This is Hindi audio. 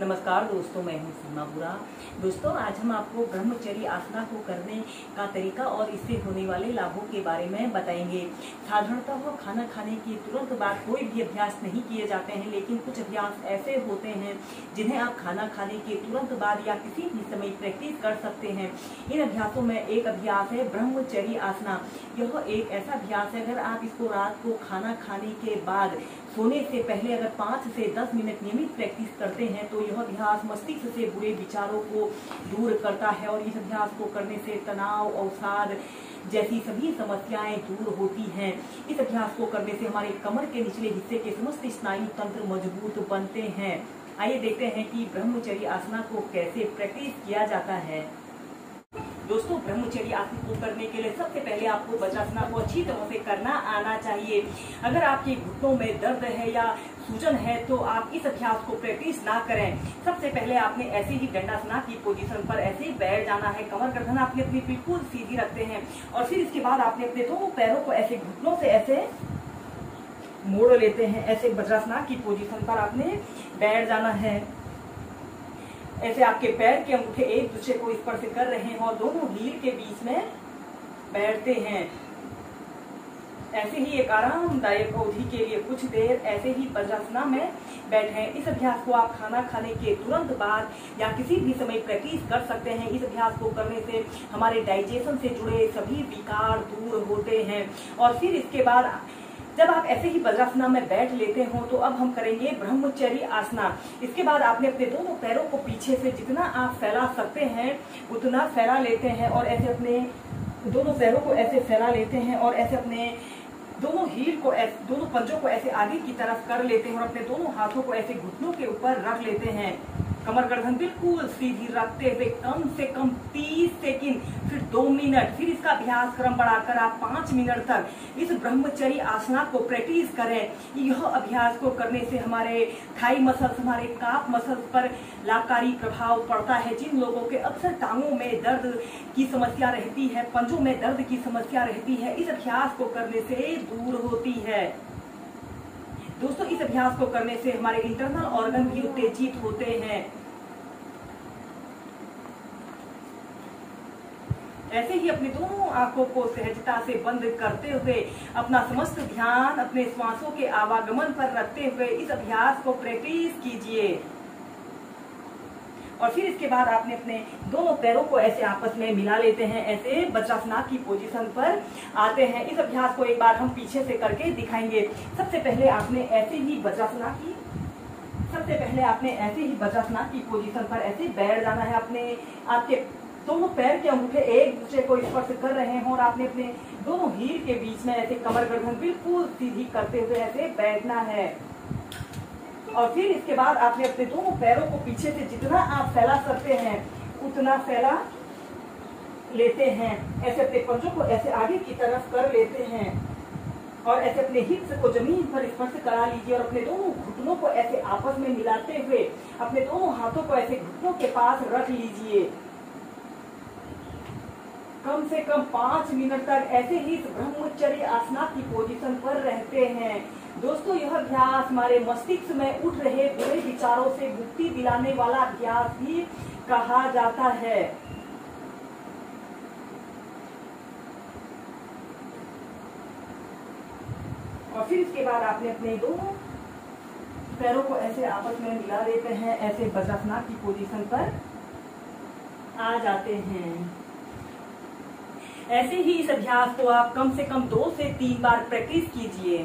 नमस्कार दोस्तों, मैं हूं सीमा बुरा। दोस्तों, आज हम आपको ब्रह्मचर्य आसना को करने का तरीका और इससे होने वाले लाभों के बारे में बताएंगे। साधारणतः खाना खाने के तुरंत बाद कोई भी अभ्यास नहीं किए जाते हैं, लेकिन कुछ अभ्यास ऐसे होते हैं जिन्हें आप खाना खाने के तुरंत बाद या किसी भी समय प्रैक्टिस कर सकते हैं। इन अभ्यासों में एक अभ्यास है ब्रह्मचर्य आसना। यह एक ऐसा अभ्यास है, अगर आप इसको रात को खाना खाने के बाद सोने से पहले अगर 5 से 10 मिनट नियमित प्रैक्टिस करते हैं तो यह अभ्यास मस्तिष्क से बुरे विचारों को दूर करता है और इस अभ्यास को करने से तनाव, अवसाद जैसी सभी समस्याएं दूर होती हैं। इस अभ्यास को करने से हमारे कमर के निचले हिस्से के समस्त स्नायु तंत्र मजबूत बनते हैं। आइए देखते हैं कि ब्रह्मचर्य आसना को कैसे प्रैक्टिस किया जाता है। दोस्तों, ब्रह्मचर्य आसन को करने के लिए सबसे पहले आपको वज्रासना को अच्छी तरह से करना आना चाहिए। अगर आपके घुटनों में दर्द है या सूजन है तो आप इस अभ्यास को प्रैक्टिस ना करें। सबसे पहले आपने ऐसे ही दंडासना की पोजीशन पर ऐसे बैठ जाना है। कमर गर्दन आपने अपनी बिल्कुल सीधी रखते हैं और फिर इसके बाद आपने अपने दोनों पैरों को ऐसे घुटनों से ऐसे मोड़ लेते हैं। ऐसे वज्रासना की पोजीशन पर आपने बैठ जाना है। ऐसे आपके पैर के अंगूठे एक दूसरे को स्पर्श कर रहे हैं और दोनों हील के बीच में बैठते हैं। ऐसे ही एक आरामदायक अवधि के लिए कुछ देर ऐसे ही वज्रासना में बैठे। इस अभ्यास को आप खाना खाने के तुरंत बाद या किसी भी समय प्रैक्टिस कर सकते हैं। इस अभ्यास को करने से हमारे डाइजेशन से जुड़े सभी विकार दूर होते हैं। और फिर इसके बाद जब आप ऐसे ही वज्रासना में बैठ लेते हो तो अब हम करेंगे ब्रह्मचर्य आसना। इसके बाद आपने अपने दोनों पैरों को पीछे से जितना आप फैला सकते हैं उतना फैला लेते हैं और ऐसे अपने दोनों पैरों को ऐसे फैला लेते हैं और ऐसे अपने दोनों हील को दोनों पंजों को ऐसे आगे की तरफ कर लेते हैं और अपने दोनों हाथों को ऐसे घुटनों के ऊपर रख लेते हैं। कमर गर्दन बिल्कुल सीधी रखते हुए कम से कम 30 सेकंड, फिर 2 मिनट, फिर इसका अभ्यास क्रम बढ़ाकर आप 5 मिनट तक इस ब्रह्मचर्य आसना को प्रैक्टिस करें। यह अभ्यास को करने से हमारे थाई मसल्स, हमारे काफ मसल्स पर लाभकारी प्रभाव पड़ता है। जिन लोगों के अक्सर टांगों में दर्द की समस्या रहती है, पंजों में दर्द की समस्या रहती है, इस अभ्यास को करने से दूर होती है। दोस्तों, इस अभ्यास को करने से हमारे इंटरनल ऑर्गन भी उत्तेजित होते हैं। ऐसे ही अपनी दोनों आंखों को सहजता से बंद करते हुए अपना समस्त ध्यान अपने श्वासों के आवागमन पर रखते हुए इस अभ्यास को प्रैक्टिस कीजिए। और फिर इसके बाद आपने अपने दोनों पैरों को ऐसे आपस में मिला लेते हैं। ऐसे वज्रासना की पोजीशन पर आते हैं। इस अभ्यास को एक बार हम पीछे से करके दिखाएंगे। सबसे पहले आपने ऐसे ही वज्रासना की पोजीशन पर ऐसे बैठ जाना है। आपके दोनों पैर के अंगूठे एक दूसरे को स्पर्श कर रहे हैं और आपने अपने दोनों हील के बीच में ऐसे कमर गर्दन बिल्कुल सीधी करते हुए ऐसे बैठना है। और फिर इसके बाद आपने अपने दोनों पैरों को पीछे से जितना आप फैला सकते हैं उतना फैला लेते हैं। ऐसे अपने पंजों को ऐसे आगे की तरफ कर लेते हैं और ऐसे अपने हिप्स को जमीन पर स्पर्श करा लीजिए और अपने दोनों घुटनों को ऐसे आपस में मिलाते हुए अपने दोनों हाथों को ऐसे घुटनों के पास रख लीजिए। कम से कम 5 मिनट तक ऐसे ही ब्रह्मचर्य आसना की पोजीशन पर रहते हैं। दोस्तों, यह अभ्यास हमारे मस्तिष्क में उठ रहे बुरे विचारों से मुक्ति दिलाने वाला अभ्यास भी कहा जाता है। और फिर इसके बाद आपने अपने दोनों पैरों को ऐसे आपस में मिला लेते हैं। ऐसे वज्रासना की पोजीशन पर आ जाते हैं। ऐसे ही इस अभ्यास को आप कम से कम 2 से 3 बार प्रैक्टिस कीजिए।